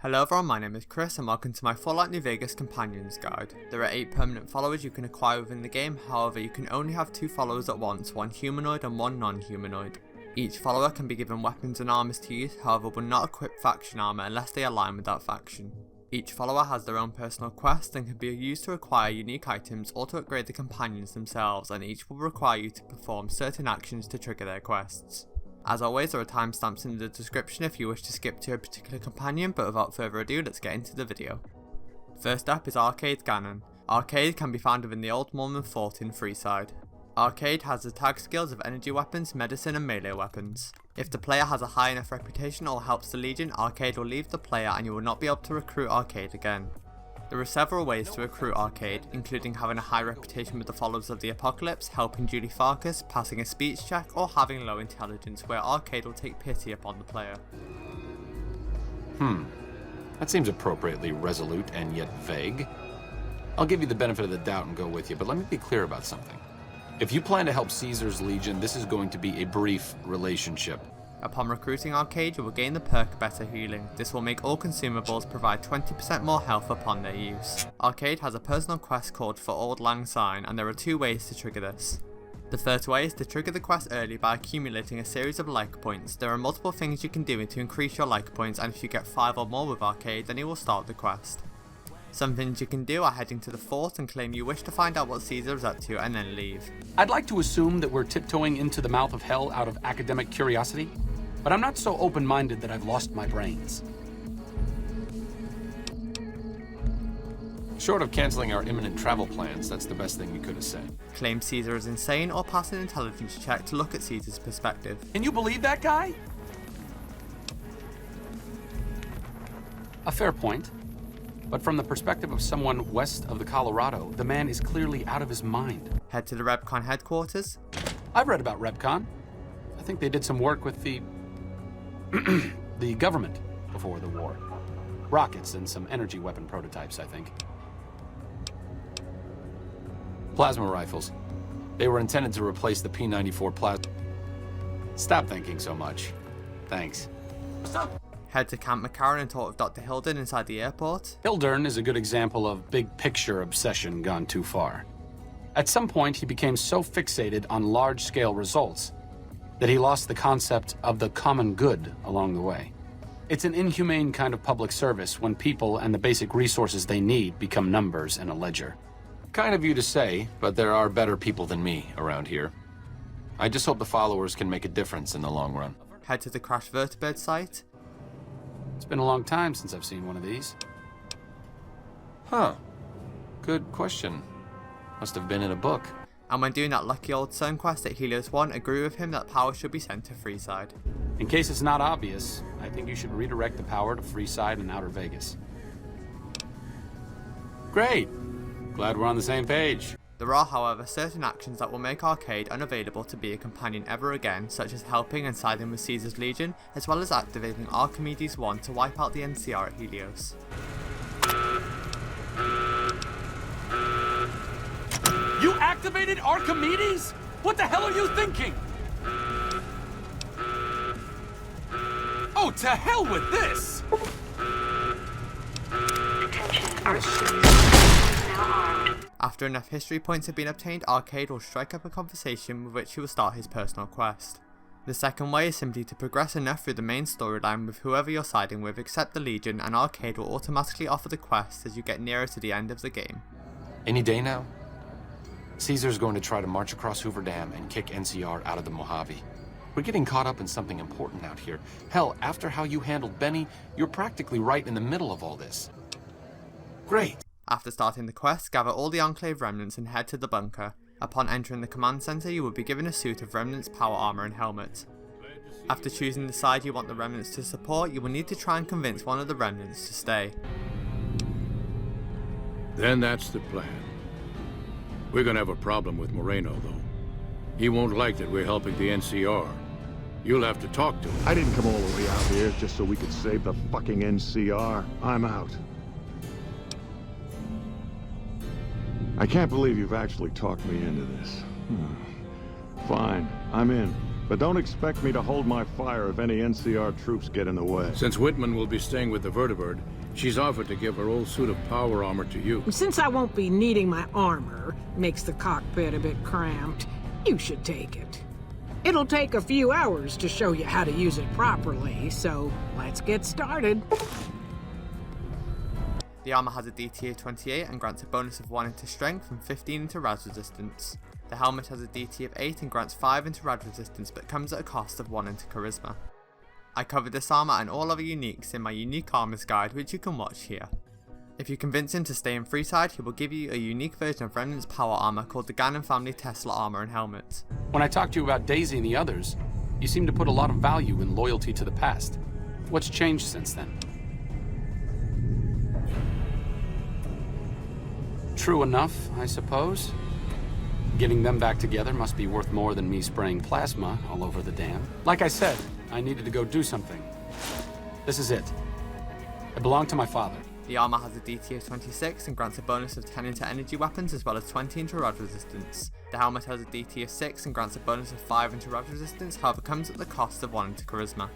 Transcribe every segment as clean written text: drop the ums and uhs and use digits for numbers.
Hello everyone, my name is Chris and welcome to my Fallout New Vegas Companions Guide. There are 8 permanent followers you can acquire within the game, however you can only have 2 followers at once, one humanoid and one non-humanoid. Each follower can be given weapons and armors to use, however will not equip faction armor unless they align with that faction. Each follower has their own personal quest and can be used to acquire unique items or to upgrade the companions themselves, and each will require you to perform certain actions to trigger their quests. As always, there are timestamps in the description if you wish to skip to a particular companion, but without further ado, let's get into the video. First up is Arcade Gannon. Arcade can be found within the Old Mormon Fort in Freeside. Arcade has the tag skills of energy weapons, medicine and melee weapons. If the player has a high enough reputation or helps the Legion, Arcade will leave the player and you will not be able to recruit Arcade again. There are several ways to recruit Arcade, including having a high reputation with the followers of the Apocalypse, helping Julie Farkas, passing a speech check, or having low intelligence, where Arcade will take pity upon the player. That seems appropriately resolute and yet vague. I'll give you the benefit of the doubt and go with you, but let me be clear about something. If you plan to help Caesar's Legion, this is going to be a brief relationship. Upon recruiting Arcade, you will gain the perk Better Healing. This will make all consumables provide 20% more health upon their use. Arcade has a personal quest called For Auld Lang Syne, and there are 2 ways to trigger this. The first way is to trigger the quest early by accumulating a series of like points. There are multiple things you can do to increase your like points, and if you get 5 or more with Arcade, then you will start the quest. Some things you can do are heading to the fort and claim you wish to find out what Caesar is up to and then leave. I'd like to assume that we're tiptoeing into the mouth of hell out of academic curiosity, but I'm not so open-minded that I've lost my brains. Short of canceling our imminent travel plans, that's the best thing we could have said. Claim Caesar is insane or pass an intelligence check to look at Caesar's perspective. Can you believe that guy? A fair point. But from the perspective of someone west of the Colorado, the man is clearly out of his mind. Head to the Rebcon headquarters. I've read about Rebcon. I think they did some work with the the government before the war. Rockets and some energy weapon prototypes, I think. Plasma rifles. They were intended to replace the P-94 plasma. Stop thinking so much. Thanks. Head to Camp McCarran and talk with Dr. Hildern inside the airport. Hildern is a good example of big picture obsession gone too far. At some point, he became so fixated on large-scale results that he lost the concept of the common good along the way. It's an inhumane kind of public service when people and the basic resources they need become numbers in a ledger. Kind of you to say, but there are better people than me around here. I just hope the followers can make a difference in the long run. Head to the crashed vertibird site. It's been a long time since I've seen one of these. Huh. Good question. Must have been in a book. And when doing that lucky old sun quest at Helios 1, agree with him that power should be sent to Freeside. In case it's not obvious, I think you should redirect the power to Freeside and Outer Vegas. Great! Glad we're on the same page. There are, however, certain actions that will make Arcade unavailable to be a companion ever again, such as helping and siding with Caesar's Legion, as well as activating Archimedes 1 to wipe out the NCR at Helios. You activated Archimedes? What the hell are you thinking? Oh, to hell with this! After enough history points have been obtained, Arcade will strike up a conversation with which he will start his personal quest. The second way is simply to progress enough through the main storyline with whoever you're siding with except the Legion, and Arcade will automatically offer the quest as you get nearer to the end of the game. Any day now? Caesar's going to try to march across Hoover Dam and kick NCR out of the Mojave. We're getting caught up in something important out here. Hell, after how you handled Benny, you're practically right in the middle of all this. Great. After starting the quest, gather all the Enclave remnants and head to the bunker. Upon entering the command center, you will be given a suit of remnants power armor and helmet. After choosing the side you want the remnants to support, you will need to try and convince one of the remnants to stay. Then that's the plan. We're gonna have a problem with Moreno, though. He won't like that we're helping the NCR. You'll have to talk to him. I didn't come all the way out here just so we could save the fucking NCR. I'm out. I can't believe you've actually talked me into this. Fine, I'm in. But don't expect me to hold my fire if any NCR troops get in the way. Since Whitman will be staying with the Vertibird, she's offered to give her old suit of power armor to you. Since I won't be needing my armor, makes the cockpit a bit cramped, you should take it. It'll take a few hours to show you how to use it properly, so let's get started. The armor has a DTA 28 and grants a bonus of 1 into strength and 15 into rad resistance. The helmet has a DT of 8 and grants 5 into rad resistance, but comes at a cost of 1 into charisma. I covered this armor and all other uniques in my unique armors guide, which you can watch here. If you convince him to stay in Freeside, he will give you a unique version of Remnant's power armor called the Gannon family Tesla armor and helmet. When I talked to you about Daisy and the others, you seem to put a lot of value in loyalty to the past. What's changed since then? True enough, I suppose. Getting them back together must be worth more than me spraying plasma all over the dam. Like I said, I needed to go do something. This is it. It belonged to my father. The armor has a DT of 26 and grants a bonus of 10 into energy weapons as well as 20 into rad resistance. The helmet has a DT of 6 and grants a bonus of 5 into rad resistance, however comes at the cost of 1 into charisma.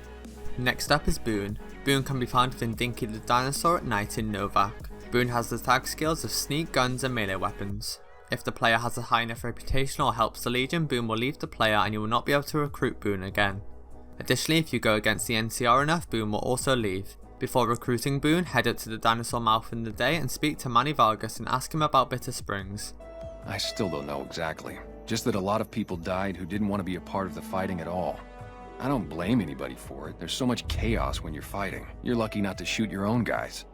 Next up is Boone. Boone can be found within Dinky the Dinosaur at night in Novak. Boone has the tag skills of sneak, guns and melee weapons. If the player has a high enough reputation or helps the Legion, Boone will leave the player and you will not be able to recruit Boone again. Additionally, if you go against the NCR enough, Boone will also leave. Before recruiting Boone, head up to the dinosaur mouth in the day and speak to Manny Vargas and ask him about Bitter Springs. I still don't know exactly. Just that a lot of people died who didn't want to be a part of the fighting at all. I don't blame anybody for it. There's so much chaos when you're fighting. You're lucky not to shoot your own guys.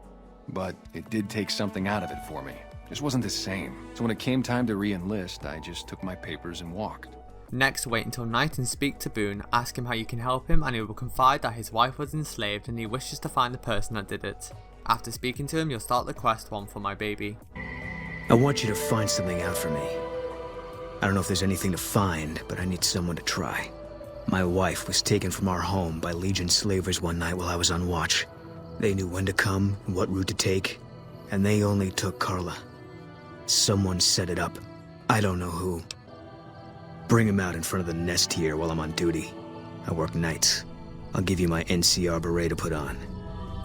But it did take something out of it for me. Just wasn't the same. So when it came time to re-enlist, I just took my papers and walked. Next, wait until night and speak to Boone, ask him how you can help him, and he will confide that his wife was enslaved and he wishes to find the person that did it. After speaking to him, you'll start the quest One for My Baby. I want you to find something out for me. I don't know if there's anything to find, but I need someone to try. My wife was taken from our home by Legion slavers one night while I was on watch. They knew when to come and what route to take, and they only took Carla. Someone set it up. I don't know who. Bring him out in front of the nest here while I'm on duty. I work nights. I'll give you my NCR beret to put on.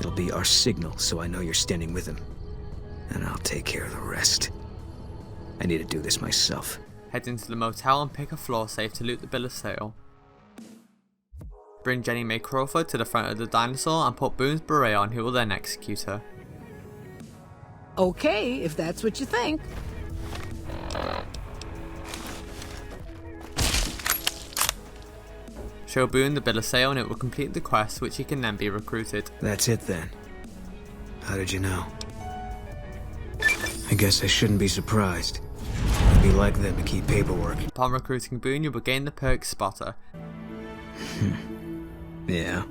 It'll be our signal so I know you're standing with him. And I'll take care of the rest. I need to do this myself. Head into the motel and pick a floor safe to loot the bill of sale. Bring Jenny Mae Crawford to the front of the dinosaur and put Boone's beret on, who will then execute her. Okay, if that's what you think. Show Boone the bill of sale and it will complete the quest, which he can then be recruited. That's it then. How did you know? I guess I shouldn't be surprised. It'd be like them to keep paperwork. Upon recruiting Boone, you will gain the perk Spotter. Yeah.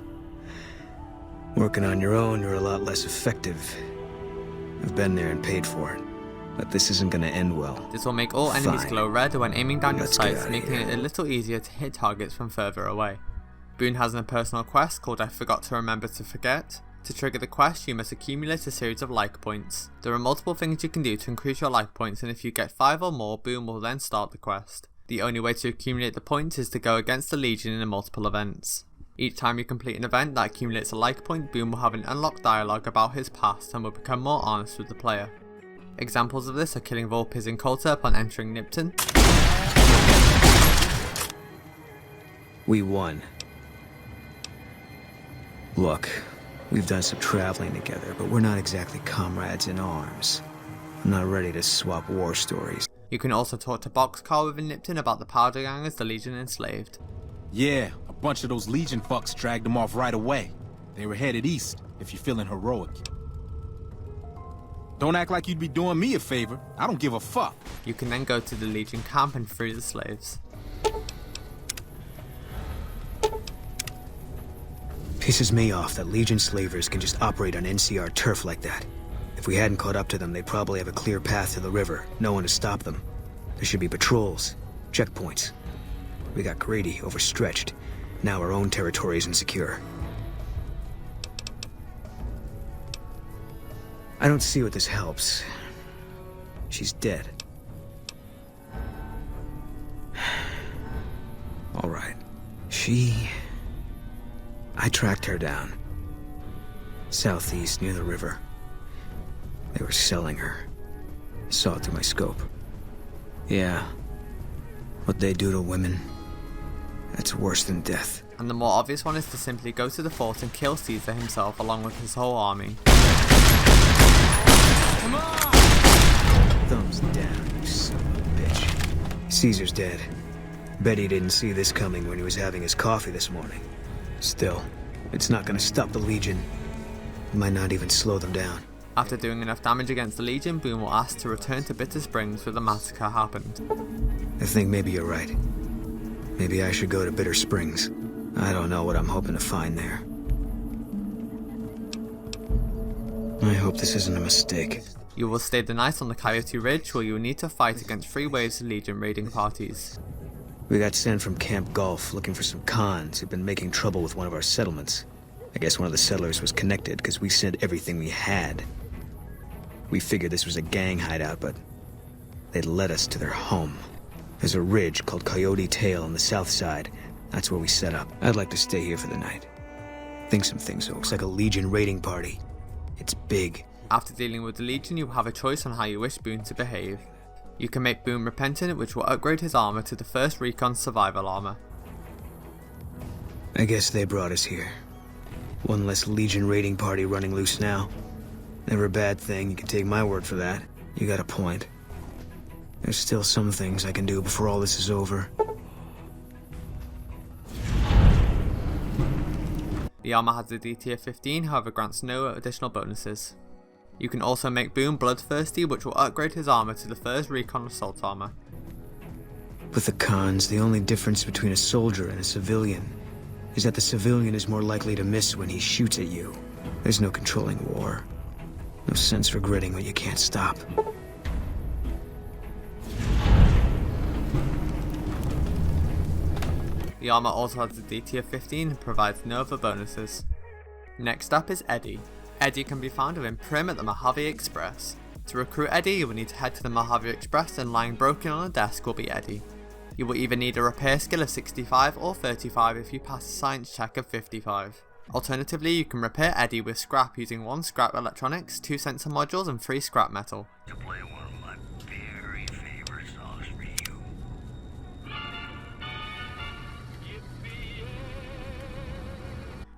Working on your own, you're a lot less effective. I've been there and paid for it. But this isn't gonna end well. This will make all enemies Fine. glow red when aiming down your Let's get sights, outta making here. it a little easier to hit targets from further away. Boone has an personal quest called I Forgot to Remember to Forget. To trigger the quest, you must accumulate a series of like points. There are multiple things you can do to increase your like points, and if you get 5 or more, Boone will then start the quest. The only way to accumulate the points is to go against the Legion in multiple events. Each time you complete an event that accumulates a like point, Boone will have an unlocked dialogue about his past and will become more honest with the player. Examples of this are killing Volpes and Coulter upon entering Nipton. We won. Look, we've done some traveling together, but we're not exactly comrades in arms. I'm not ready to swap war stories. You can also talk to Boxcar within Nipton about the powder gangers the Legion enslaved. Yeah, a bunch of those Legion fucks dragged them off right away. They were headed east, if you're feeling heroic. Don't act like you'd be doing me a favor. I don't give a fuck. You can then go to the Legion camp and free the slaves. Pisses me off that Legion slavers can just operate on NCR turf like that. If we hadn't caught up to them, they'd probably have a clear path to the river. No one to stop them. There should be patrols, checkpoints. We got greedy, overstretched. Now our own territory is insecure. I don't see what this helps. She's dead. All right. I tracked her down. Southeast, near the river. They were selling her. Saw it through my scope. Yeah. What they do to women, that's worse than death. And the more obvious one is to simply go to the fort and kill Caesar himself along with his whole army. Come on! Thumbs down, you son of a bitch. Caesar's dead. Bet he didn't see this coming when he was having his coffee this morning. Still, it's not gonna stop the Legion. It might not even slow them down. After doing enough damage against the Legion, Boone will ask to return to Bitter Springs where the massacre happened. I think maybe you're right. Maybe I should go to Bitter Springs. I don't know what I'm hoping to find there. I hope this isn't a mistake. You will stay the night on the Coyote Ridge where you will need to fight against 3 waves of Legion raiding parties. We got sent from Camp Gulf looking for some cons who've been making trouble with one of our settlements. I guess one of the settlers was connected because we sent everything we had. We figured this was a gang hideout, but they'd led us to their home. There's a ridge called Coyote Tail on the south side. That's where we set up. I'd like to stay here for the night. Think some things, so it looks like a Legion raiding party. It's big. After dealing with the Legion, you will have a choice on how you wish Boone to behave. You can make Boone repentant, which will upgrade his armor to the first Recon survival armor. I guess they brought us here. One less Legion raiding party running loose now. Never a bad thing, you can take my word for that. You got a point. There's still some things I can do before all this is over. The armor has a DT of 15, however grants no additional bonuses. You can also make Boone bloodthirsty, which will upgrade his armor to the first Recon assault armor. With the cons, the only difference between a soldier and a civilian is that the civilian is more likely to miss when he shoots at you. There's no controlling war. No sense regretting what you can't stop. The armor also has a DT of 15 and provides no other bonuses. Next up is Eddie. Eddie can be found within Prim at the Mojave Express. To recruit Eddie, you will need to head to the Mojave Express and lying broken on a desk will be Eddie. You will either need a repair skill of 65 or 35 if you pass a science check of 55. Alternatively, you can repair Eddie with scrap using 1 scrap electronics, 2 sensor modules and 3 scrap metal. To play one of my very favorite songs for you.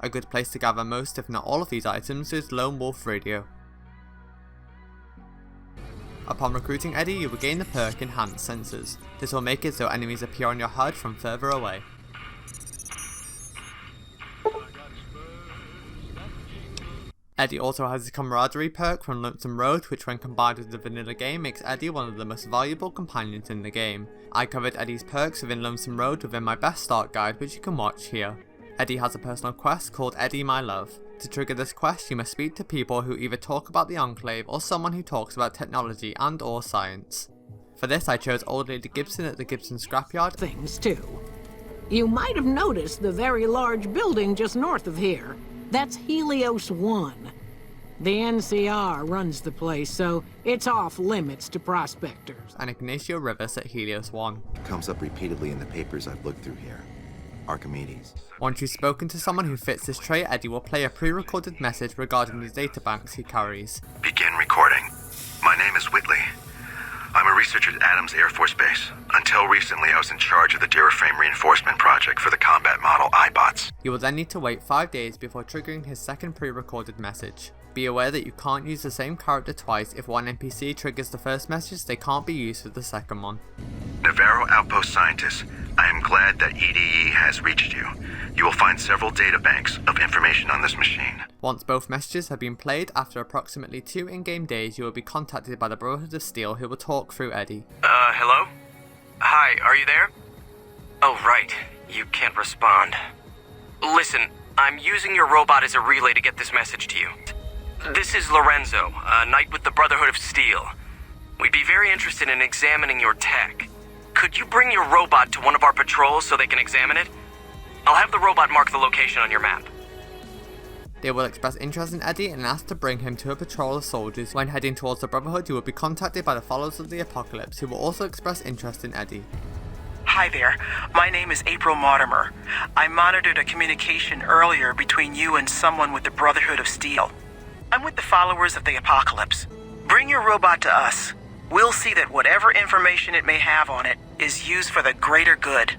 A good place to gather most if not all of these items is Lone Wolf Radio. Upon recruiting Eddie, you will gain the perk Enhanced Sensors. This will make it so enemies appear on your HUD from further away. Eddie also has his Camaraderie perk from Lonesome Road, which when combined with the vanilla game makes Eddie one of the most valuable companions in the game. I covered Eddie's perks within Lonesome Road within my best start guide, which you can watch here. Eddie has a personal quest called Eddie My Love. To trigger this quest, you must speak to people who either talk about the Enclave or someone who talks about technology and or science. For this I chose Old Lady Gibson at the Gibson Scrapyard. Things too. You might have noticed the very large building just north of here. That's Helios 1. The NCR runs the place, so it's off limits to prospectors. And Ignacio Rivers at Helios 1. Comes up repeatedly in the papers I've looked through here. Archimedes. Once you've spoken to someone who fits this trait, Eddie will play a pre-recorded message regarding the databanks he carries. Begin recording. My name is Whitley. I'm a researcher at Adams Air Force Base. Until recently, I was in charge of the Duraframe reinforcement project for the combat model iBots. You will then need to wait 5 days before triggering his second pre-recorded message. Be aware that you can't use the same character twice. If one NPC triggers the first message, they can't be used for the second one. Navarro Outpost Scientist, I am glad that EDE has reached you. You will find several databanks of information on this machine. Once both messages have been played, after approximately 2 in-game days, you will be contacted by the Brotherhood of Steel who will talk through Eddie. Hello? Hi, are you there? Oh, right. You can't respond. Listen, I'm using your robot as a relay to get this message to you. This is Lorenzo, a knight with the Brotherhood of Steel. We'd be very interested in examining your tech. Could you bring your robot to one of our patrols so they can examine it? I'll have the robot mark the location on your map. They will express interest in Eddie and ask to bring him to a patrol of soldiers. When heading towards the Brotherhood, you will be contacted by the Followers of the Apocalypse, who will also express interest in Eddie. Hi there. My name is April Mortimer. I monitored a communication earlier between you and someone with the Brotherhood of Steel. I'm with the followers of the Apocalypse. Bring your robot to us. We'll see that whatever information it may have on it is used for the greater good.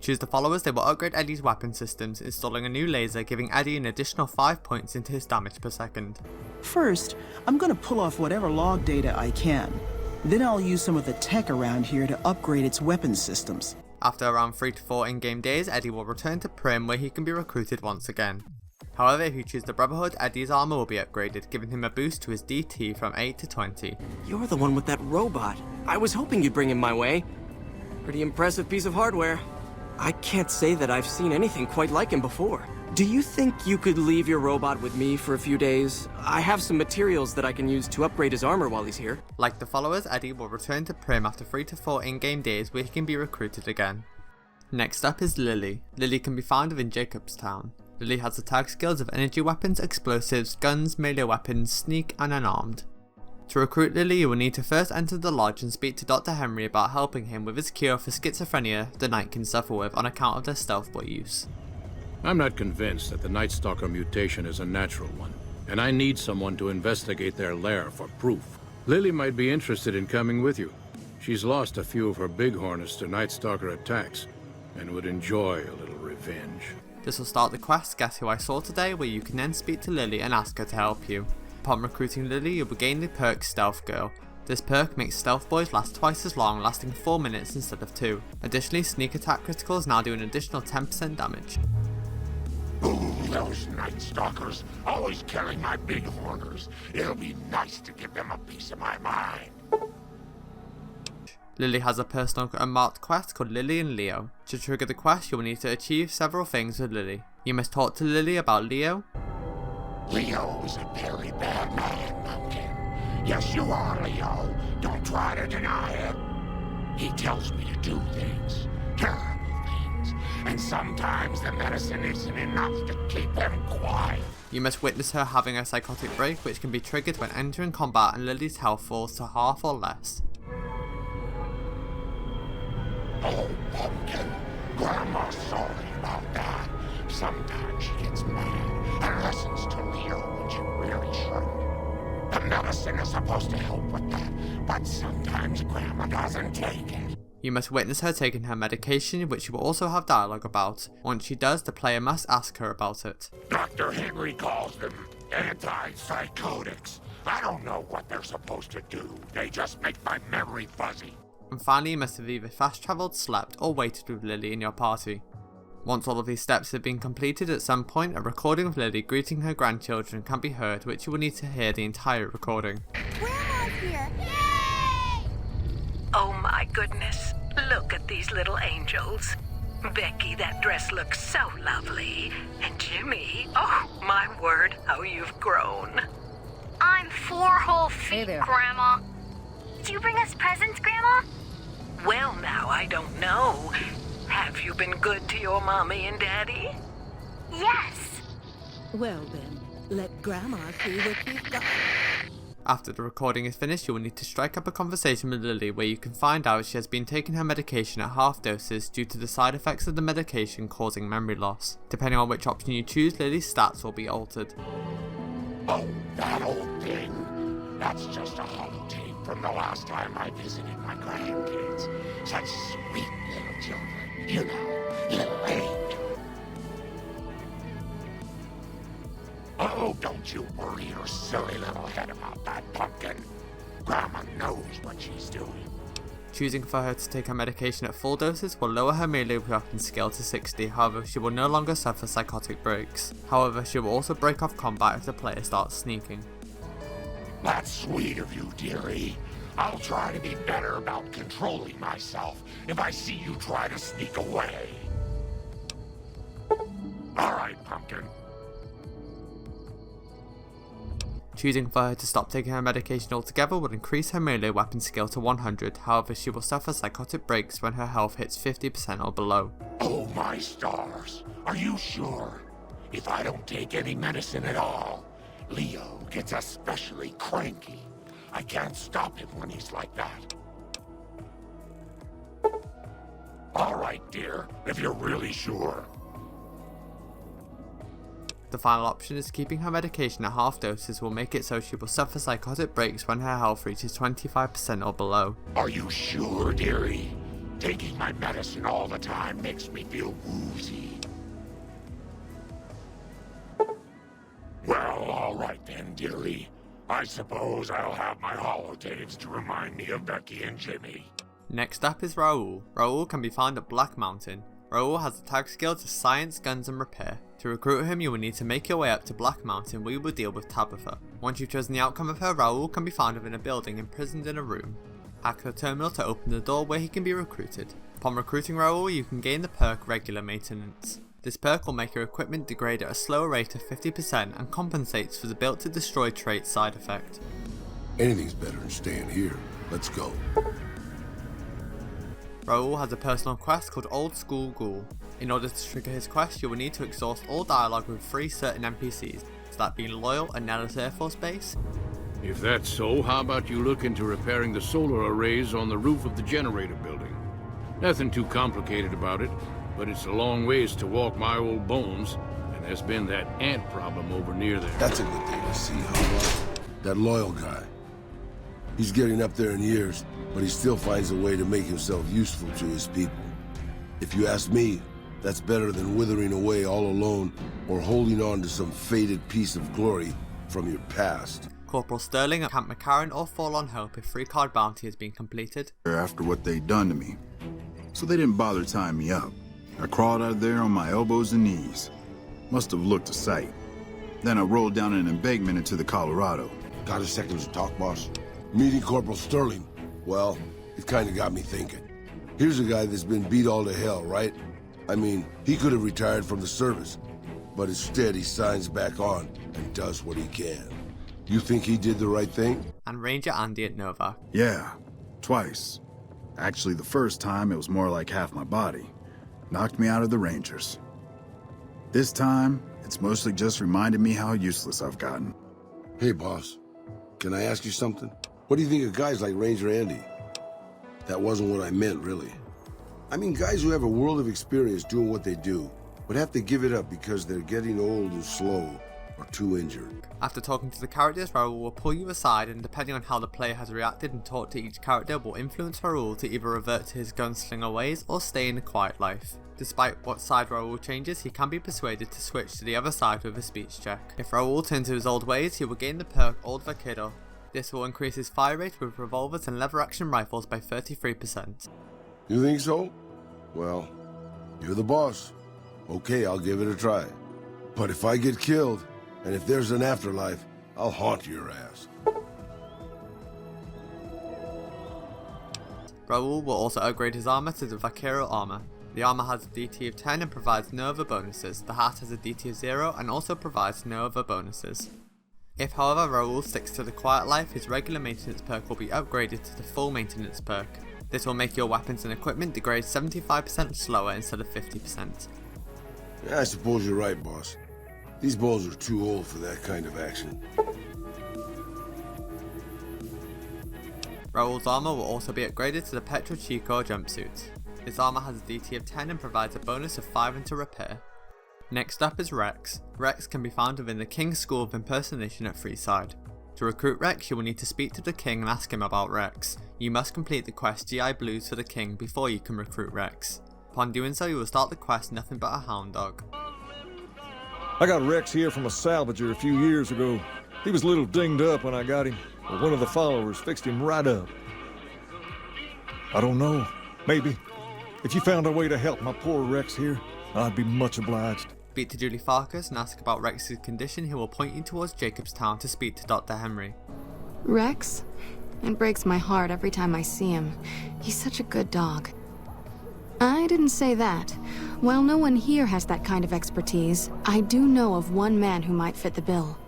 Choose the followers, they will upgrade Eddie's weapon systems, installing a new laser giving Eddie an additional 5 points into his damage per second. First, I'm gonna pull off whatever log data I can. Then I'll use some of the tech around here to upgrade its weapon systems. After around 3 to 4 in-game days, Eddie will return to Prim where he can be recruited once again. However, if you choose the Brotherhood, Eddie's armor will be upgraded, giving him a boost to his DT from 8 to 20. You're the one with that robot. I was hoping you'd bring him my way. Pretty impressive piece of hardware. I can't say that I've seen anything quite like him before. Do you think you could leave your robot with me for a few days? I have some materials that I can use to upgrade his armor while he's here. Like the followers, Eddie will return to Prim after 3 to 4 in-game days where he can be recruited again. Next up is Lily. Lily can be found within Jacobstown. Lily has the tag skills of energy weapons, explosives, guns, melee weapons, sneak and unarmed. To recruit Lily, you will need to first enter the lodge and speak to Dr. Henry about helping him with his cure for schizophrenia the Knight can suffer with on account of their stealth boy use. I'm not convinced that the Night Stalker mutation is a natural one, and I need someone to investigate their lair for proof. Lily might be interested in coming with you. She's lost a few of her bighorns to Night Stalker attacks, and would enjoy a little revenge. This will start the quest Guess Who I Saw Today, where you can then speak to Lily and ask her to help you. Upon recruiting Lily, you'll be gained the perk Stealth Girl. This perk makes stealth boys last twice as long, lasting 4 minutes instead of 2. Additionally, sneak attack criticals now do an additional 10% damage. Ooh, those Night Stalkers, always killing my bighorners. It'll be nice to give them a piece of my mind. Lily has a personal unmarked quest called Lily and Leo. To trigger the quest, you will need to achieve several things with Lily. You must talk to Lily about Leo. Leo is a very bad man, Pumpkin. Yes, you are, Leo. Don't try to deny it. He tells me to do things, terrible things, and sometimes the medicine isn't enough to keep him quiet. You must witness her having a psychotic break, which can be triggered when entering combat and Lily's health falls to half or less. Oh, Pumpkin, Grandma's sorry about that. Sometimes she gets mad and listens to Leo when she really shouldn't. The medicine is supposed to help with that, but sometimes Grandma doesn't take it. You must witness her taking her medication, which you will also have dialogue about. Once she does, the player must ask her about it. Dr. Henry calls them antipsychotics. I don't know what they're supposed to do. They just make my memory fuzzy. And finally, you must have either fast travelled, slept, or waited with Lily in your party. Once all of these steps have been completed, at some point a recording of Lily greeting her grandchildren can be heard, which you will need to hear the entire recording. Grandma's here! Yay! Oh my goodness, look at these little angels. Becky, that dress looks so lovely. And Jimmy, oh my word, how you've grown. I'm 4 whole feet, Grandma. Did you bring us presents, Grandma? Well now, I don't know. Have you been good to your mommy and daddy? Yes. Well then, let Grandma see what you've got. After the recording is finished, you will need to strike up a conversation with Lily where you can find out she has been taking her medication at half doses due to the side effects of the medication causing memory loss. Depending on which option you choose, Lily's stats will be altered. Oh, that old thing. That's just a holotape from the last time I visited my grandkids. Such sweet little children. You know, little eight. Oh, don't you worry your silly little head about that, Pumpkin. Grandma knows what she's doing. Choosing for her to take her medication at full doses will lower her melee weapon skill to 60, however she will no longer suffer psychotic breaks. However, she will also break off combat if the player starts sneaking. That's sweet of you, dearie. I'll try to be better about controlling myself if I see you try to sneak away. All right, Pumpkin. Choosing for her to stop taking her medication altogether will increase her melee weapon skill to 100, however she will suffer psychotic breaks when her health hits 50% or below. Oh my stars, are you sure? If I don't take any medicine at all, Leo gets especially cranky. I can't stop him when he's like that. All right, dear, if you're really sure. The final option is keeping her medication at half doses will make it so she will suffer psychotic breaks when her health reaches 25% or below. Are you sure, dearie? Taking my medicine all the time makes me feel woozy. Well, all right then, dearie. I suppose I'll have my holotapes to remind me of Becky and Jimmy. Next up is Raul. Raul can be found at Black Mountain. Raul has the tag skills of Science, Guns and Repair. To recruit him, you will need to make your way up to Black Mountain where you will deal with Tabitha. Once you've chosen the outcome of her, Raul can be found within a building imprisoned in a room. Hack the terminal to open the door where he can be recruited. Upon recruiting Raul, you can gain the perk Regular Maintenance. This perk will make your equipment degrade at a slower rate of 50% and compensates for the built to destroy trait side effect. Anything's better than staying here. Let's go. Raul has a personal quest called Old School Ghoul. In order to trigger his quest, you will need to exhaust all dialogue with 3 certain NPCs, so that being Loyal and Nellis Air Force Base. If that's so, how about you look into repairing the solar arrays on the roof of the generator building? Nothing too complicated about it, but it's a long ways to walk my old bones, and there's been that ant problem over near there. That's a good thing to see, huh? That Loyal guy. He's getting up there in years, but he still finds a way to make himself useful to his people. If you ask me, that's better than withering away all alone or holding on to some faded piece of glory from your past. Corporal Sterling at Camp McCarran or Fall on Hope if 3-card bounty has been completed. After what they'd done to me, so they didn't bother tying me up. I crawled out of there on my elbows and knees. Must have looked a sight. Then I rolled down an embankment into the Colorado. Got a second to talk, boss? Meeting Corporal Sterling, well, it kinda got me thinking. Here's a guy that's been beat all to hell, right? I mean, he could have retired from the service, but instead he signs back on and does what he can. You think he did the right thing? And Ranger Andy at Nova. Yeah, twice. Actually, the first time it was more like half my body. Knocked me out of the Rangers. This time, it's mostly just reminded me how useless I've gotten. Hey, boss. Can I ask you something? What do you think of guys like Ranger Andy? That wasn't what I meant, really. I mean guys who have a world of experience doing what they do, but have to give it up because they're getting old and slow or too injured. After talking to the characters, Raul will pull you aside and depending on how the player has reacted and talked to each character will influence Raul to either revert to his gunslinger ways or stay in a quiet life. Despite what side Raul changes, he can be persuaded to switch to the other side with a speech check. If Raul turns to his old ways, he will gain the perk Old Vaquero. This will increase his fire rate with revolvers and lever action rifles by 33%. You think so? Well, you're the boss. Okay, I'll give it a try. But if I get killed, and if there's an afterlife, I'll haunt your ass. Raul will also upgrade his armor to the Vaquero armor. The armor has a DT of 10 and provides no other bonuses. The hat has a DT of 0 and also provides no other bonuses. If however Raul sticks to the quiet life, his regular maintenance perk will be upgraded to the full maintenance perk. This will make your weapons and equipment degrade 75% slower instead of 50%. Yeah, I suppose you're right, boss. These bones are too old for that kind of action. Raul's armor will also be upgraded to the Petro Chico jumpsuit. His armor has a DT of 10 and provides a bonus of 5 into repair. Next up is Rex. Rex can be found within the King's School of Impersonation at Freeside. To recruit Rex, you will need to speak to the King and ask him about Rex. You must complete the quest GI Blues for the King before you can recruit Rex. Upon doing so, you will start the quest Nothing But a Hound Dog. I got Rex here from a salvager a few years ago. He was a little dinged up when I got him, but one of the followers fixed him right up. I don't know, maybe. If you found a way to help my poor Rex here, I'd be much obliged. Speak to Julie Farkas and ask about Rex's condition, who will point you towards Jacobstown to speak to Dr. Henry. Rex? It breaks my heart every time I see him. He's such a good dog. I didn't say that. While no one here has that kind of expertise, I do know of one man who might fit the bill.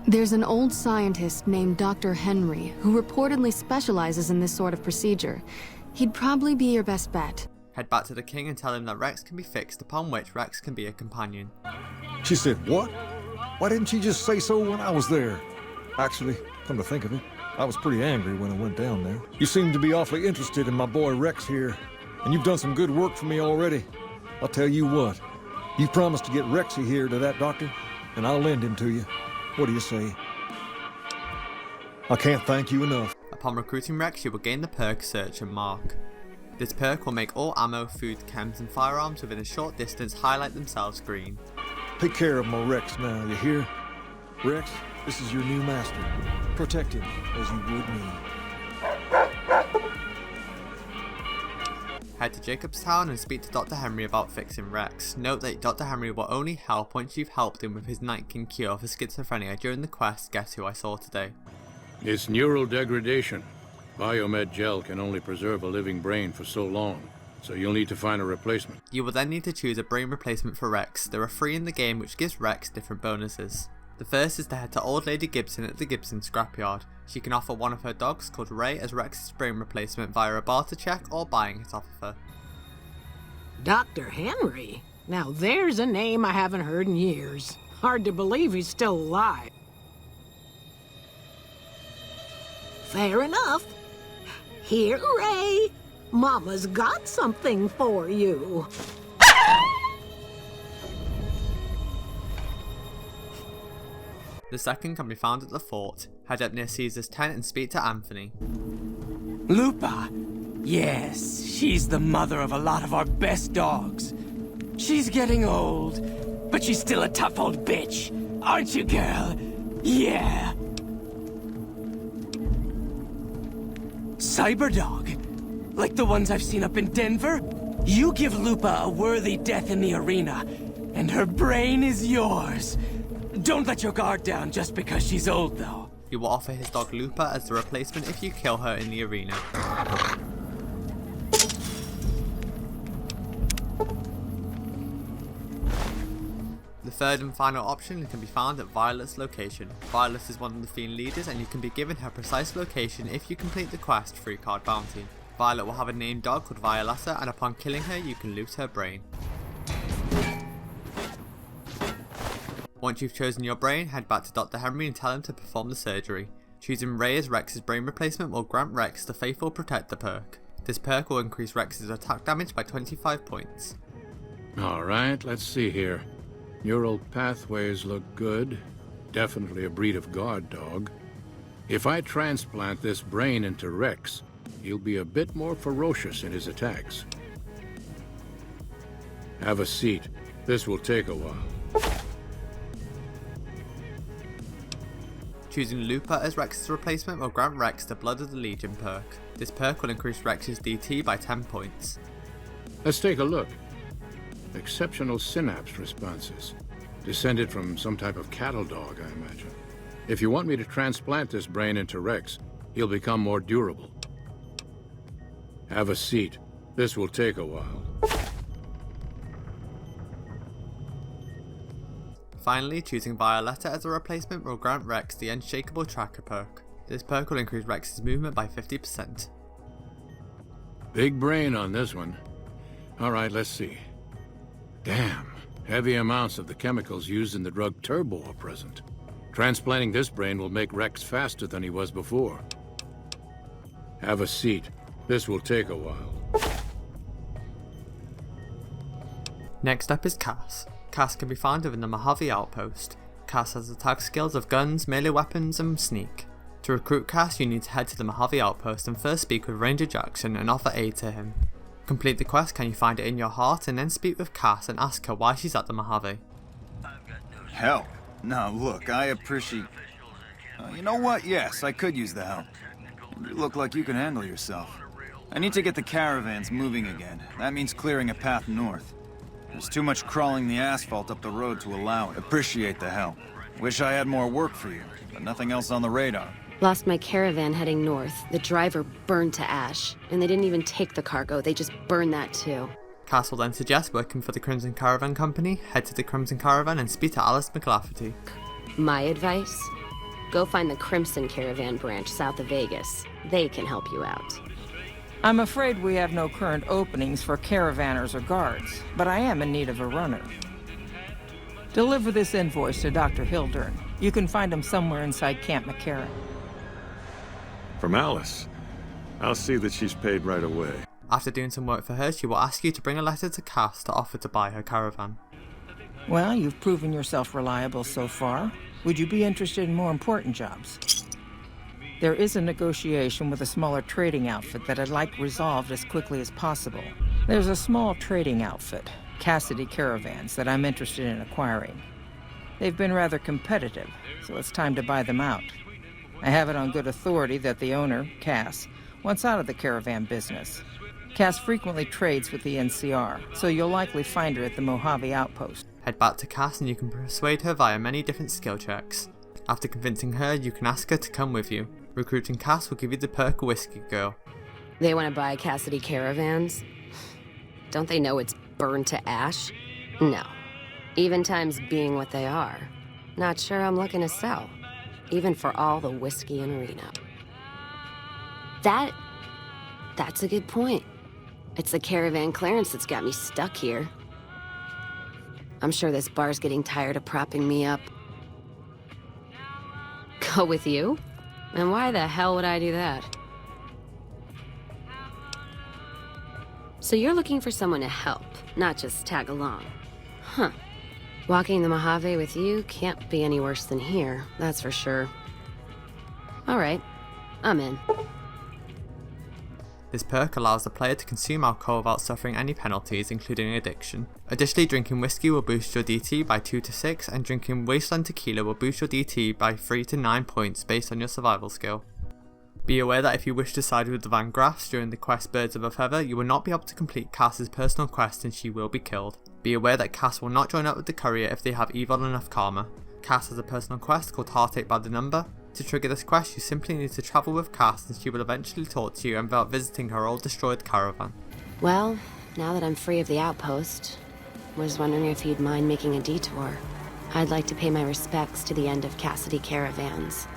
There's an old scientist named Dr. Henry who reportedly specializes in this sort of procedure. He'd probably be your best bet. Head back to the King and tell him that Rex can be fixed, upon which Rex can be a companion. She said, what? Why didn't she just say so when I was there? Actually, come to think of it, I was pretty angry when I went down there. You seem to be awfully interested in my boy Rex here. and you've done some good work for me already. I'll tell you what, you promised to get Rexy here to that doctor, and I'll lend him to you. What do you say? I can't thank you enough. Upon recruiting Rex, you will gain the perk Search and Mark. This perk will make all ammo, food, chems, and firearms within a short distance highlight themselves green. Take care of my Rex now, you hear? Rex, this is your new master. Protect him as you would me. Head to Jacobstown and speak to Dr. Henry about fixing Rex. Note that Dr. Henry will only help once you've helped him with his Night King cure for schizophrenia during the quest Guess Who I Saw Today. It's neural degradation. Biomed gel can only preserve a living brain for so long, so you'll need to find a replacement. You will then need to choose a brain replacement for Rex. There are 3 in the game which gives Rex different bonuses. The first is to head to Old Lady Gibson at the Gibson Scrapyard. She can offer one of her dogs called Ray as Rex's brain replacement via a barter check or buying it off of her. Dr. Henry? Now there's a name I haven't heard in years. Hard to believe he's still alive. Fair enough. Here, Ray. Mama's got something for you. The second can be found at the fort. Head up near Caesar's tent and speak to Anthony. Lupa? Yes, she's the mother of a lot of our best dogs. She's getting old, but she's still a tough old bitch. Aren't you, girl? Yeah. Cyberdog? Like the ones I've seen up in Denver? You give Lupa a worthy death in the arena, and her brain is yours. Don't let your guard down just because she's old, though. You will offer his dog Lupa as the replacement if you kill her in the arena. The third and final option can be found at Violet's location. Violet is one of the Fiend leaders and you can be given her precise location if you complete the quest Free Card Bounty. Violet will have a named dog called Violetta and upon killing her you can loot her brain. Once you've chosen your brain, head back to Dr. Henry and tell him to perform the surgery. Choosing Ray as Rex's brain replacement will grant Rex the Faithful Protector perk. This perk will increase Rex's attack damage by 25 points. Alright, let's see here. Neural pathways look good. Definitely a breed of guard dog. If I transplant this brain into Rex, he'll be a bit more ferocious in his attacks. Have a seat. This will take a while. Choosing Lupa as Rex's replacement will grant Rex the Blood of the Legion perk. This perk will increase Rex's DT by 10 points. Let's take a look. Exceptional synapse responses. Descended from some type of cattle dog, I imagine. If you want me to transplant this brain into Rex, he'll become more durable. Have a seat. This will take a while. Finally, choosing Violetta as a replacement will grant Rex the Unshakable Tracker perk. This perk will increase Rex's movement by 50%. Big brain on this one. Alright, let's see. Damn, heavy amounts of the chemicals used in the drug Turbo are present. Transplanting this brain will make Rex faster than he was before. Have a seat. This will take a while. Next up is Cass. Cass can be found within the Mojave Outpost. Cass has attack skills of guns, melee weapons, and sneak. To recruit Cass, you need to head to the Mojave Outpost and first speak with Ranger Jackson and offer aid to him. Complete the quest Can You Find It in Your Heart and then speak with Cass and ask her why she's at the Mojave. Help? Now look, I appreciate... you know what? Yes, I could use the help. You look like you can handle yourself. I need to get the caravans moving again. That means clearing a path north. There's too much crawling the asphalt up the road to allow it. Appreciate the help. Wish I had more work for you, but nothing else on the radar. Lost my caravan heading north. The driver burned to ash. And they didn't even take the cargo, they just burned that too. Cass will then suggest working for the Crimson Caravan Company. Head to the Crimson Caravan and speak to Alice McLafferty. My advice? Go find the Crimson Caravan branch south of Vegas. They can help you out. I'm afraid we have no current openings for caravanners or guards, but I am in need of a runner. Deliver this invoice to Dr. Hildern. You can find him somewhere inside Camp McCarran. From Alice. I'll see that she's paid right away. After doing some work for her, she will ask you to bring a letter to Cass to offer to buy her caravan. Well, you've proven yourself reliable so far. Would you be interested in more important jobs? There is a negotiation with a smaller trading outfit that I'd like resolved as quickly as possible. There's a small trading outfit, Cassidy Caravans, that I'm interested in acquiring. They've been rather competitive, so it's time to buy them out. I have it on good authority that the owner, Cass, wants out of the caravan business. Cass frequently trades with the NCR, so you'll likely find her at the Mojave outpost. Head back to Cass and you can persuade her via many different skill checks. After convincing her, you can ask her to come with you. Recruiting Cass will give you the perk Whiskey Girl. They want to buy Cassidy Caravans? Don't they know it's burned to ash? No. Even times being what they are. Not sure I'm looking to sell. Even for all the whiskey in Reno. That's a good point. It's the caravan clearance that's got me stuck here. I'm sure this bar's getting tired of propping me up. Go with you? And why the hell would I do that? So you're looking for someone to help, not just tag along. Huh. Walking the Mojave with you can't be any worse than here, that's for sure. All right, I'm in. This perk allows the player to consume alcohol without suffering any penalties, including addiction. Additionally, drinking whiskey will boost your DT by 2 to 6, and drinking Wasteland Tequila will boost your DT by 3 to 9 points based on your survival skill. Be aware that if you wish to side with the Van Graffs during the quest Birds of a Feather, you will not be able to complete Cass's personal quest and she will be killed. Be aware that Cass will not join up with the courier if they have evil enough karma. Cass has a personal quest called Heartache by the Number. To trigger this quest, you simply need to travel with Cass and she will eventually talk to you about visiting her old destroyed caravan. Well, now that I'm free of the outpost, was wondering if you'd mind making a detour. I'd like to pay my respects to the end of Cassidy Caravans.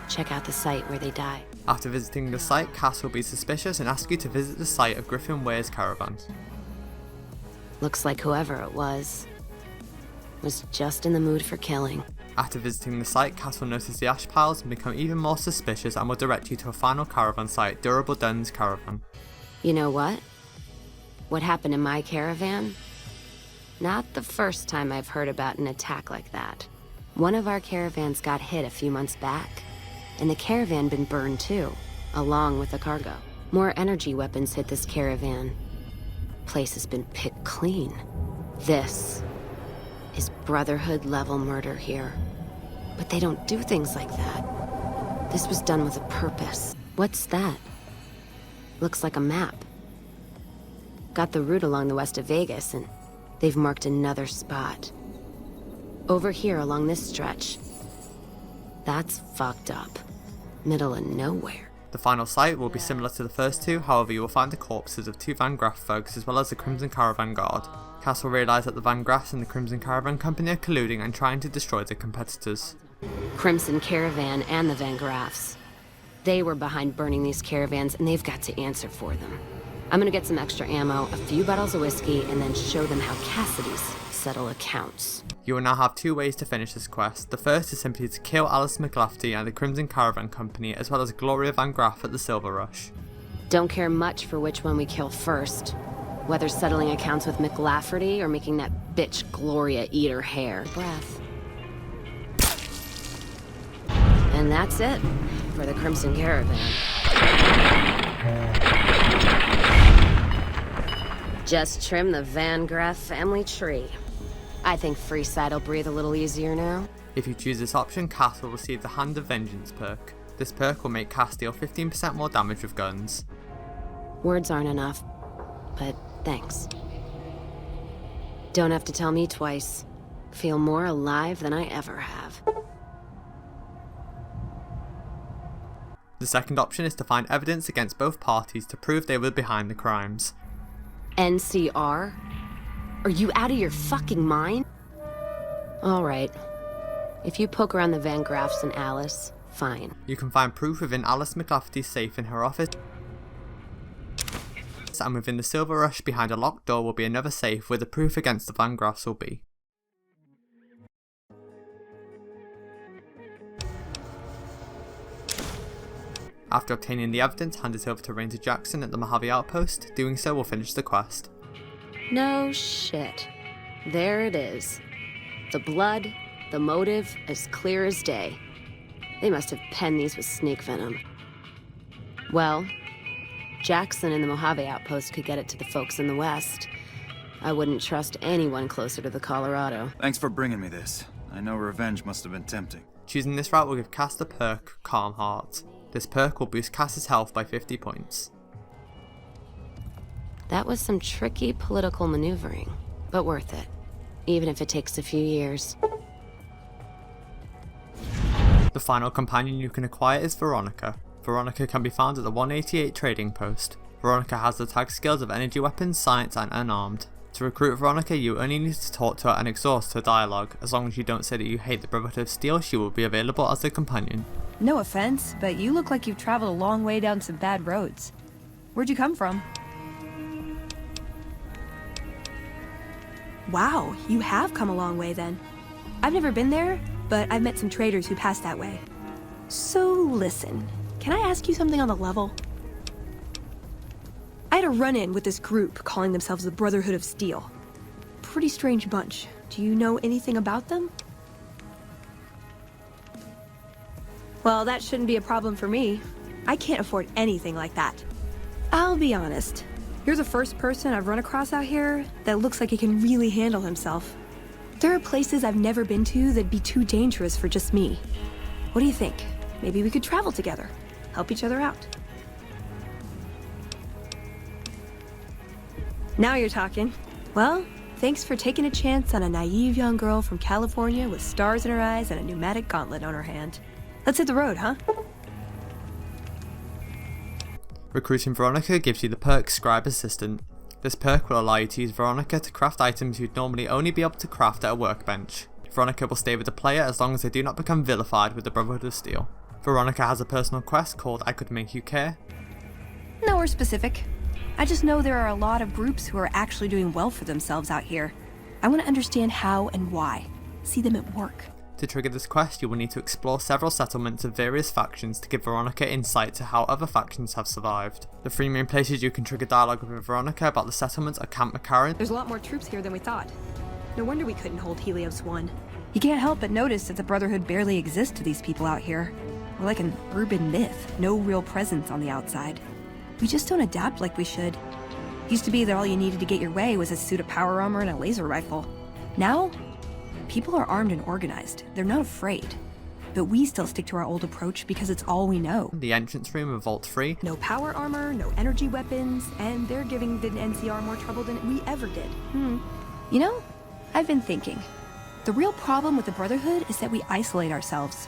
Check out the site where they die. After visiting the site, Cass will be suspicious and ask you to visit the site of Griffin Ware's caravan. Looks like whoever it was just in the mood for killing. After visiting the site, Cass will notice the ash piles and become even more suspicious and will direct you to a final caravan site, Durable Dunn's caravan. You know what? What happened in my caravan? Not the first time I've heard about an attack like that. One of our caravans got hit a few months back, and the caravan been burned too, along with the cargo. More energy weapons hit this caravan. Place has been picked clean. This is Brotherhood-level murder here. But they don't do things like that. This was done with a purpose. What's that? Looks like a map. Got the route along the west of Vegas, and they've marked another spot. Over here along this stretch. That's fucked up. Middle of nowhere. The final site will be similar to the first two, however you will find the corpses of 2 Van Graff thugs as well as the Crimson Caravan Guard. Cass will realise that the Van Graffs and the Crimson Caravan Company are colluding and trying to destroy their competitors. Crimson Caravan and the Van Graffs. They were behind burning these caravans and they've got to answer for them. I'm gonna get some extra ammo, a few bottles of whiskey, and then show them how Cassidy's settle accounts. You will now have 2 ways to finish this quest. The first is simply to kill Alice McLafty and the Crimson Caravan Company, as well as Gloria Van Graff at the Silver Rush. Don't care much for which one we kill first. Whether settling accounts with McLafferty or making that bitch Gloria eat her hair. Breath. And that's it for the Crimson Caravan. Just trim the Van Graff family tree. I think Freeside will breathe a little easier now. If you choose this option, Cass will receive the Hand of Vengeance perk. This perk will make Cass deal 15% more damage with guns. Words aren't enough, but thanks. Don't have to tell me twice. Feel more alive than I ever have. The second option is to find evidence against both parties to prove they were behind the crimes. NCR? Are you out of your fucking mind? Alright. If you poke around the Van Graffs and Alice, fine. You can find proof within Alice McLafty's safe in her office. And within the Silver Rush behind a locked door will be another safe where the proof against the Van Graffs will be. After obtaining the evidence, hand it over to Ranger Jackson at the Mojave Outpost. Doing so will finish the quest. No shit. There it is. The blood, the motive, as clear as day. They must have penned these with snake venom. Well, Jackson and the Mojave Outpost could get it to the folks in the West. I wouldn't trust anyone closer to the Colorado. Thanks for bringing me this. I know revenge must have been tempting. Choosing this route will give Cass the perk Calm Heart. This perk will boost Cass's health by 50 points. That was some tricky political maneuvering, but worth it, even if it takes a few years. The final companion you can acquire is Veronica. Veronica can be found at the 188 trading post. Veronica has the tag skills of energy weapons, science and unarmed. To recruit Veronica, you only need to talk to her and exhaust her dialogue. As long as you don't say that you hate the Brotherhood of Steel, she will be available as a companion. No offense, but you look like you've traveled a long way down some bad roads. Where'd you come from? Wow, you have come a long way then. I've never been there, but I've met some traders who passed that way. So listen, can I ask you something on the level? I had a run-in with this group calling themselves the Brotherhood of Steel. Pretty strange bunch. Do you know anything about them? Well, that shouldn't be a problem for me. I can't afford anything like that. I'll be honest. You're the first person I've run across out here that looks like he can really handle himself. There are places I've never been to that'd be too dangerous for just me. What do you think? Maybe we could travel together, help each other out. Now you're talking. Well, thanks for taking a chance on a naive young girl from California with stars in her eyes and a pneumatic gauntlet on her hand. Let's hit the road, huh? Recruiting Veronica gives you the perk Scribe Assistant. This perk will allow you to use Veronica to craft items you'd normally only be able to craft at a workbench. Veronica will stay with the player as long as they do not become vilified with the Brotherhood of Steel. Veronica has a personal quest called I Could Make You Care. Nowhere specific. I just know there are a lot of groups who are actually doing well for themselves out here. I want to understand how and why. See them at work. To trigger this quest, you will need to explore several settlements of various factions to give Veronica insight to how other factions have survived. The three main places you can trigger dialogue with Veronica about the settlements are Camp McCarran. There's a lot more troops here than we thought. No wonder we couldn't hold Helios 1. You can't help but notice that the Brotherhood barely exists to these people out here. We're like an urban myth, no real presence on the outside. We just don't adapt like we should. Used to be that all you needed to get your way was a suit of power armor and a laser rifle. Now, people are armed and organized. They're not afraid. But we still stick to our old approach because it's all we know. The entrance room of Vault 3. No power armor, no energy weapons, and they're giving the NCR more trouble than we ever did. You know, I've been thinking. The real problem with the Brotherhood is that we isolate ourselves.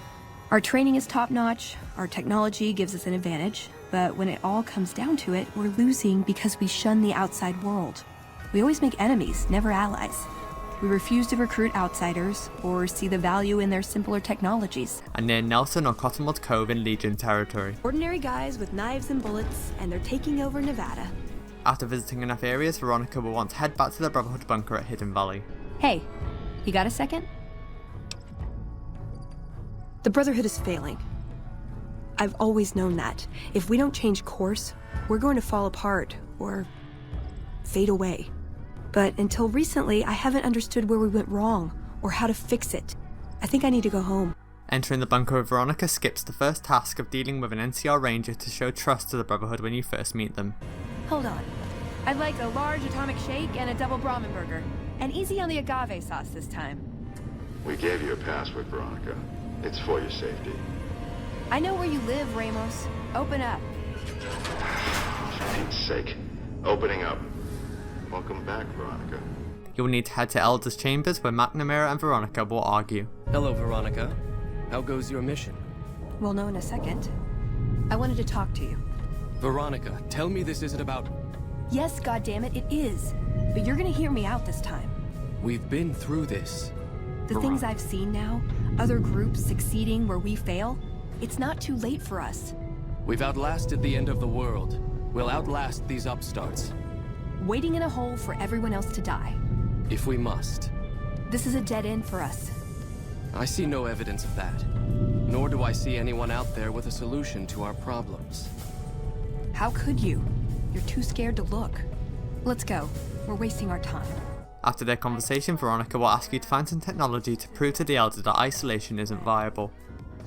Our training is top-notch, our technology gives us an advantage, but when it all comes down to it, we're losing because we shun the outside world. We always make enemies, never allies. We refuse to recruit outsiders or see the value in their simpler technologies. And near Nelson or Cottonwood Cove in Legion territory. Ordinary guys with knives and bullets, and they're taking over Nevada. After visiting enough areas, Veronica will want to head back to the Brotherhood bunker at Hidden Valley. Hey, you got a second? The Brotherhood is failing. I've always known that. If we don't change course, we're going to fall apart, or fade away. But until recently, I haven't understood where we went wrong, or how to fix it. I think I need to go home. Entering the bunker with Veronica skips the first task of dealing with an NCR Ranger to show trust to the Brotherhood when you first meet them. Hold on. I'd like a large atomic shake and a double Brahmin burger. And easy on the agave sauce this time. We gave you a password, Veronica. It's for your safety. I know where you live, Ramos. Open up. For Pete's sake. Opening up. Welcome back, Veronica. You'll need to head to Elder's Chambers where McNamara and Veronica will argue. Hello, Veronica. How goes your mission? We'll know in a second. I wanted to talk to you. Veronica, tell me this isn't about... Yes, goddammit, it is. But you're gonna hear me out this time. We've been through this. The things I've seen now, other groups succeeding where we fail, it's not too late for us. We've outlasted the end of the world. We'll outlast these upstarts. Waiting in a hole for everyone else to die. If we must. This is a dead end for us. I see no evidence of that. Nor do I see anyone out there with a solution to our problems. How could you? You're too scared to look. Let's go. We're wasting our time. After their conversation, Veronica will ask you to find some technology to prove to the Elder that isolation isn't viable.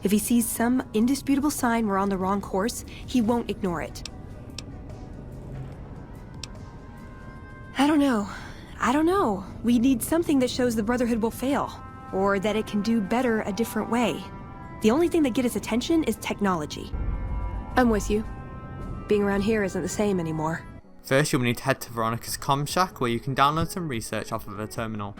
If he sees some indisputable sign we're on the wrong course, he won't ignore it. I don't know. We need something that shows the Brotherhood will fail, or that it can do better a different way. The only thing that gets its attention is technology. I'm with you. Being around here isn't the same anymore. First, you'll need to head to Veronica's comm shack where you can download some research off of her terminal.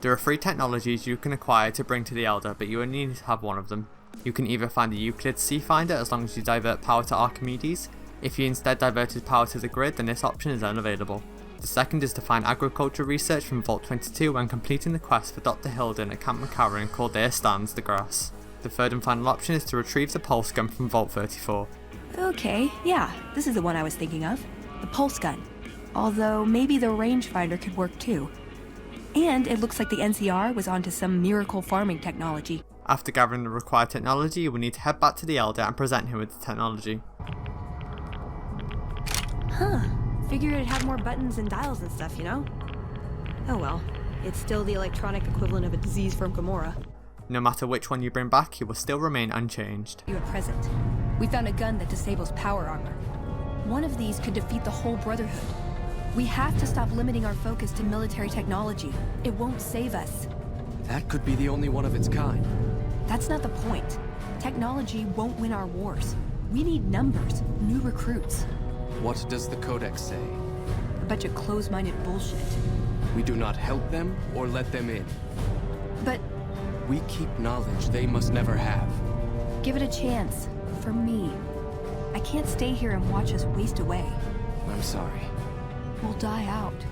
There are 3 technologies you can acquire to bring to the Elder, but you only need to have one of them. You can either find the Euclid Sea Finder as long as you divert power to Archimedes. If you instead diverted power to the grid, then this option is unavailable. The second is to find agriculture research from Vault 22 when completing the quest for Dr. Hilden at Camp McCarran called There Stands the Grass. The third and final option is to retrieve the pulse gun from Vault 34. Okay, yeah, this is the one I was thinking of. The pulse gun. Although maybe the rangefinder could work too. And it looks like the NCR was onto some miracle farming technology. After gathering the required technology, you will need to head back to the Elder and present him with the technology. Huh. Figured it'd have more buttons and dials and stuff, you know? Oh well. It's still the electronic equivalent of a disease from Gomorrah. No matter which one you bring back, he will still remain unchanged. You at present. We found a gun that disables power armor. One of these could defeat the whole Brotherhood. We have to stop limiting our focus to military technology. It won't save us. That could be the only one of its kind. That's not the point. Technology won't win our wars. We need numbers, new recruits. What does the Codex say? A bunch of closed-minded bullshit. We do not help them or let them in. But we keep knowledge they must never have. Give it a chance. For me. I can't stay here and watch us waste away. I'm sorry. We'll die out.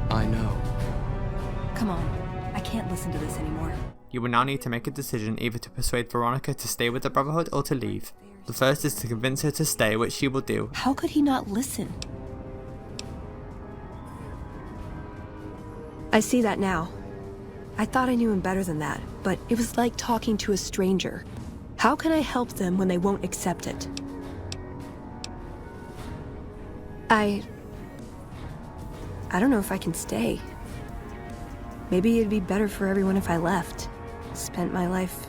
I know. Come on. I can't listen to this anymore. You will now need to make a decision either to persuade Veronica to stay with the Brotherhood or to leave. The first is to convince her to stay, which she will do. How could he not listen? I see that now. I thought I knew him better than that, but it was like talking to a stranger. How can I help them when they won't accept it? I don't know if I can stay. Maybe it'd be better for everyone if I left. Spent my life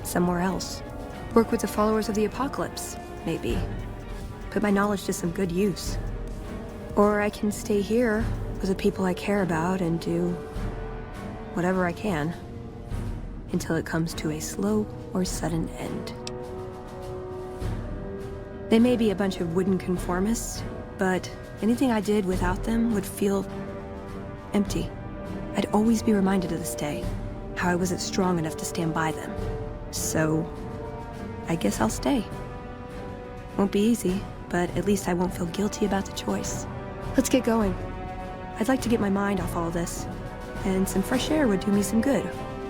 somewhere else. Work with the followers of the Apocalypse, maybe. Put my knowledge to some good use. Or I can stay here with the people I care about and do whatever I can until it comes to a slow or sudden end. They may be a bunch of wooden conformists, but anything I did without them would feel empty. I'd always be reminded to this day how I wasn't strong enough to stand by them. So I guess I'll stay. Won't be easy, but at least I won't feel guilty about the choice. Let's get going. I'd like to get my mind off all this, and some fresh air would do me some good,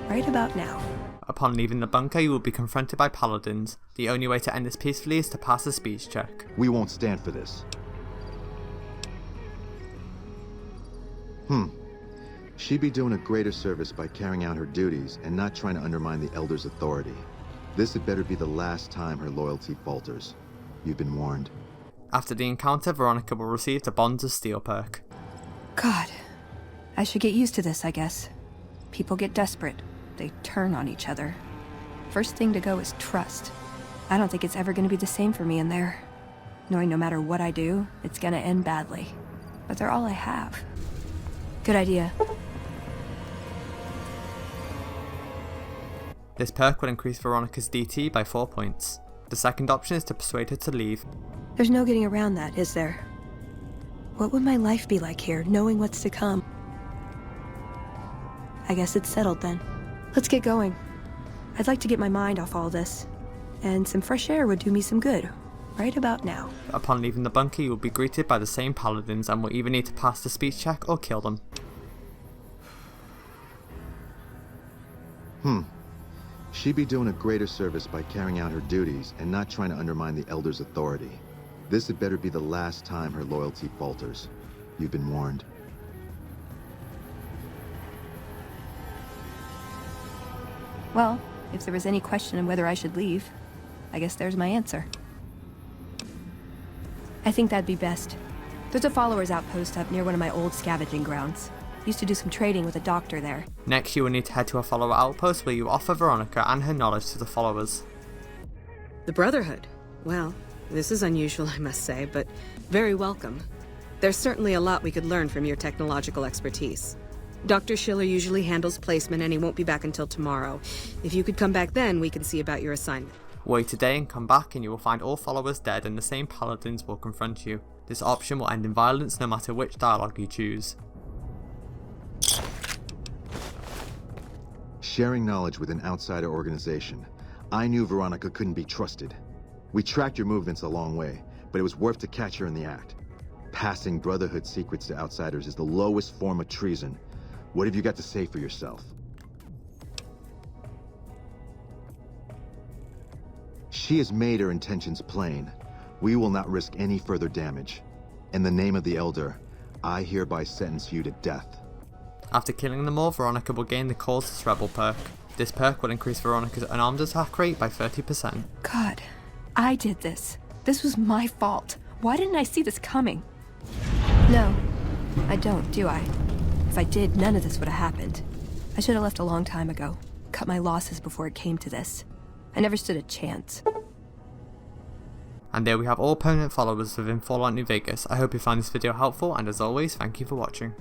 right about now. Upon leaving the bunker, you will be confronted by paladins. The only way to end this peacefully is to pass a speech check. We won't stand for this. She'd be doing a greater service by carrying out her duties and not trying to undermine the Elder's authority. This had better be the last time her loyalty falters. You've been warned. After the encounter, Veronica will receive the Bonds of Steel perk. God, I should get used to this, I guess. People get desperate. They turn on each other. First thing to go is trust. I don't think it's ever going to be the same for me in there. Knowing no matter what I do, it's going to end badly. But they're all I have. Good idea. This perk will increase Veronica's DT by 4 points. The second option is to persuade her to leave. There's no getting around that, is there? What would my life be like here, knowing what's to come? I guess it's settled then. Let's get going. I'd like to get my mind off all this, and some fresh air would do me some good, right about now. Upon leaving the bunker, you will be greeted by the same paladins and will either need to pass the speech check or kill them. She'd be doing a greater service by carrying out her duties and not trying to undermine the Elder's authority. This had better be the last time her loyalty falters. You've been warned. Well, if there was any question of whether I should leave, I guess there's my answer. I think that'd be best. There's a followers outpost up near one of my old scavenging grounds. Used to do some trading with a doctor there. Next, you will need to head to a follower outpost where you offer Veronica and her knowledge to the followers. The Brotherhood? Well, this is unusual, I must say, but very welcome. There's certainly a lot we could learn from your technological expertise. Dr. Schiller usually handles placement and he won't be back until tomorrow. If you could come back then, we can see about your assignment. Wait today and come back and you will find all followers dead and the same paladins will confront you. This option will end in violence no matter which dialogue you choose. Sharing knowledge with an outsider organization. I knew Veronica couldn't be trusted. We tracked your movements a long way, but it was worth to catch her in the act. Passing Brotherhood secrets to outsiders is the lowest form of treason. What have you got to say for yourself? She has made her intentions plain. We will not risk any further damage. In the name of the Elder, I hereby sentence you to death. After killing them all, Veronica will gain the Causeless Rebel perk. This perk will increase Veronica's unarmed attack rate by 30%. God, I did this. This was my fault. Why didn't I see this coming? No, I don't, do I? If I did, none of this would have happened. I should have left a long time ago. Cut my losses before it came to this. I never stood a chance. And there we have all permanent followers within Fallout New Vegas. I hope you found this video helpful, and as always, thank you for watching.